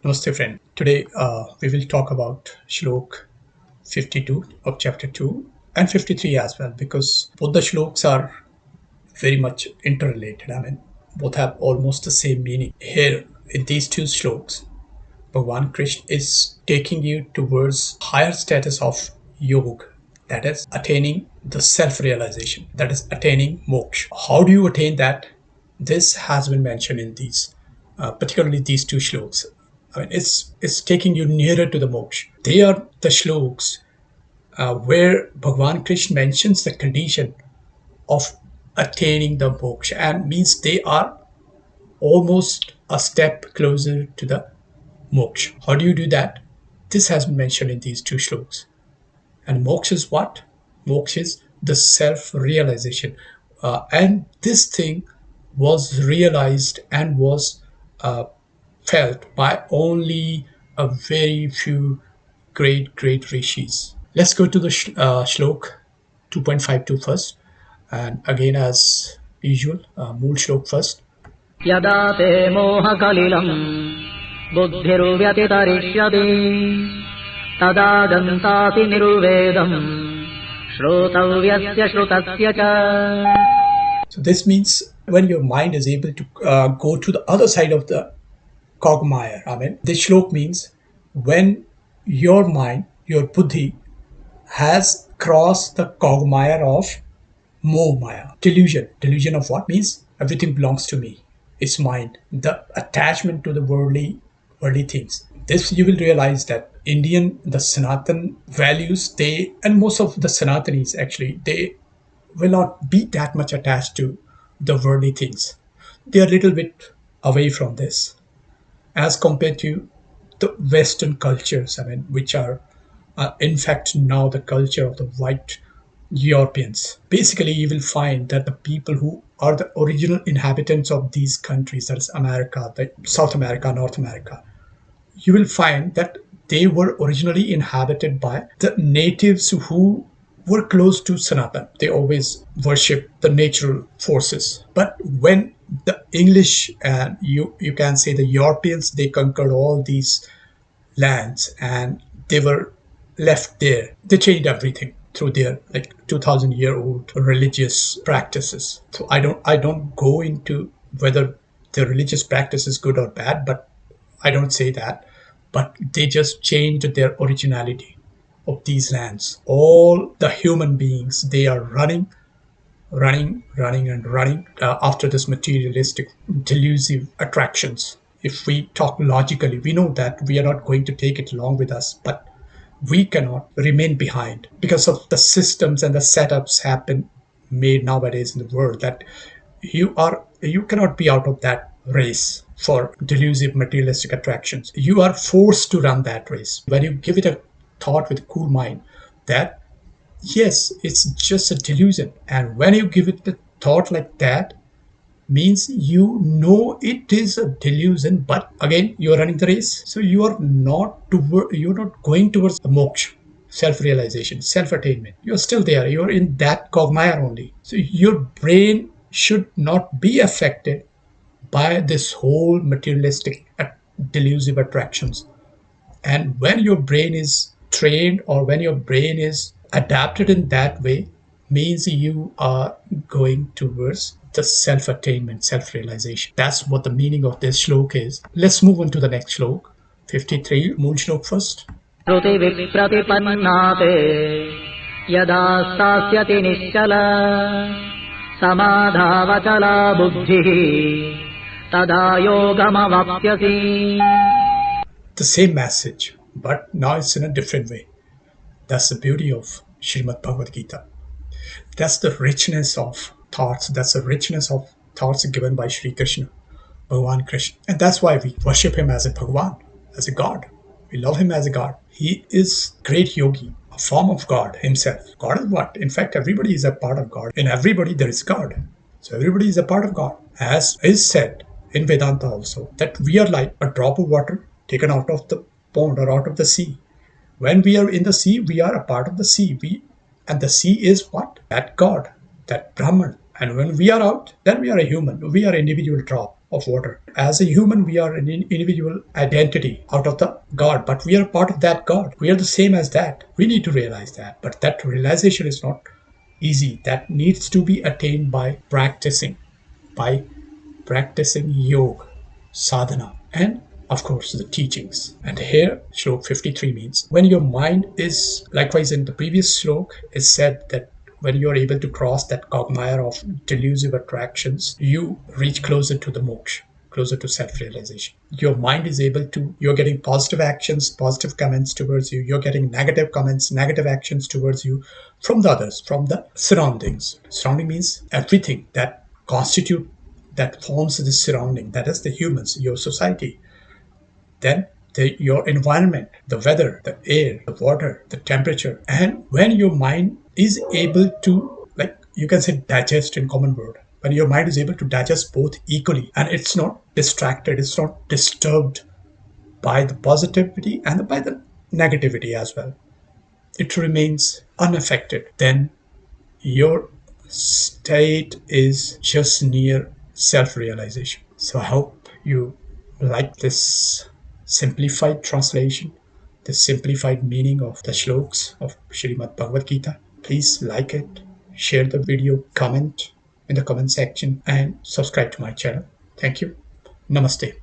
Namaste friend. Today we will talk about Shlok 52 of chapter 2 and 53 as well because both the shloks are very much interrelated. I mean, both have almost the same meaning. Here in these two shloks, Bhagwan Krishna is taking you towards higher status of yoga, that is attaining the self-realization, that is attaining moksha. How do you attain that? This has been mentioned in these, particularly these two shloks. I mean, it's taking you nearer to the moksha. They are the shloks where Bhagwan Krishna mentions the condition of attaining the moksha, and means they are almost a step closer to the moksha. How do you do that? This has been mentioned in these two shlokas. And moksha is what? Moksha is the self-realization. And this thing was realized and was felt by only a very few great rishis. Let's go to the shlok 2.52 first. And again, as usual, mool shlok first. यदा ते मोहकलिलम् बुद्धिर्व्यतितरिष्यति तदा गन्तासि निर्वेदम् श्रोतव्यस्य श्रुतस्य च. So this means when your mind is able to go to the other side of the quagmire. I mean, this shlok means when your mind, your buddhi, has crossed the quagmire of moh maya, delusion. Delusion of what? Means everything belongs to me. It's mine. The attachment to the worldly things. This you will realize that the Sanatan values, and most of the Sanatanis actually, they will not be that much attached to the worldly things. They are a little bit away from this as compared to the Western cultures, I mean, which are in fact now the culture of the white Europeans. Basically, you will find that the people who are the original inhabitants of these countries, that is America, South America, North America, you will find that they were originally inhabited by the natives who were close to Sanatan. They always worship the natural forces. But when the English and you can say the Europeans, they conquered all these lands and they were left there, they changed everything through their 2,000-year-old religious practices. So I don't go into whether the religious practice is good or bad, but I don't say that. But they just changed their originality of these lands. All the human beings, they are running after this materialistic, delusive attractions. If we talk logically, we know that we are not going to take it along with us, but we cannot remain behind because of the systems and the setups have been made nowadays in the world that you cannot be out of that race for delusive materialistic attractions. You are forced to run that race. When you give it a thought with a cool mind that yes, it's just a delusion, and when you give it the thought like that, means you know it is a delusion, but again you are running the race, so you're not going towards the moksha, self-realization, self-attainment. You're still there, you're in that quagmire only. So your brain should not be affected by this whole materialistic delusive attractions. And when your brain is trained, or when your brain is adapted in that way, means you are going towards the self-attainment, self-realization. That's what the meaning of this shlok is. Let's move on to the next shlok, 53, mool shlok first. यदा स्थास्यति निश्चला समाधावचला बुद्धिः तदा योगमवाप्स्यसि. The same message, but now it's in a different way. That's the beauty of Srimad Bhagwad Geeta. That's the richness of thoughts. That's the richness of thoughts given by Shri Krishna, Bhagwan Krishna. And that's why we worship him as a Bhagwan, as a God. We love him as a God. He is great yogi, a form of God himself. God is what? In fact, everybody is a part of God. In everybody there is God. So everybody is a part of God. As is said in Vedanta also, that we are like a drop of water taken out of the pond or out of the sea. When we are in the sea, we are a part of the sea. And the sea is what? That God, that Brahman. And when we are out, then we are a human. We are an individual drop of water. As a human, we are an individual identity out of the God, but we are part of that God. We are the same as that. We need to realize that. But that realization is not easy. That needs to be attained by practicing yoga, sadhana, and of course the teachings. And here, shlok 53 means when your mind is, likewise in the previous shlok, is said that when you're able to cross that quagmire of delusive attractions, you reach closer to the moksha, closer to self-realization. Your mind is able to, you're getting positive actions, positive comments towards you, you're getting negative comments, negative actions towards you from the others, from the surroundings. Surrounding means everything that constitute, that forms the surrounding, that is the humans, your society, then your environment, the weather, the air, the water, the temperature. And when your mind is able to, like you can say, digest in common word, when your mind is able to digest both equally and it's not distracted, it's not disturbed by the positivity and by the negativity as well, it remains unaffected, then your state is just near self realization. So I hope you like this simplified translation, the simplified meaning of the shloks of Srimad Bhagwad Gita. Please like it, share the video, comment in the comment section, and subscribe to my channel. Thank you. Namaste.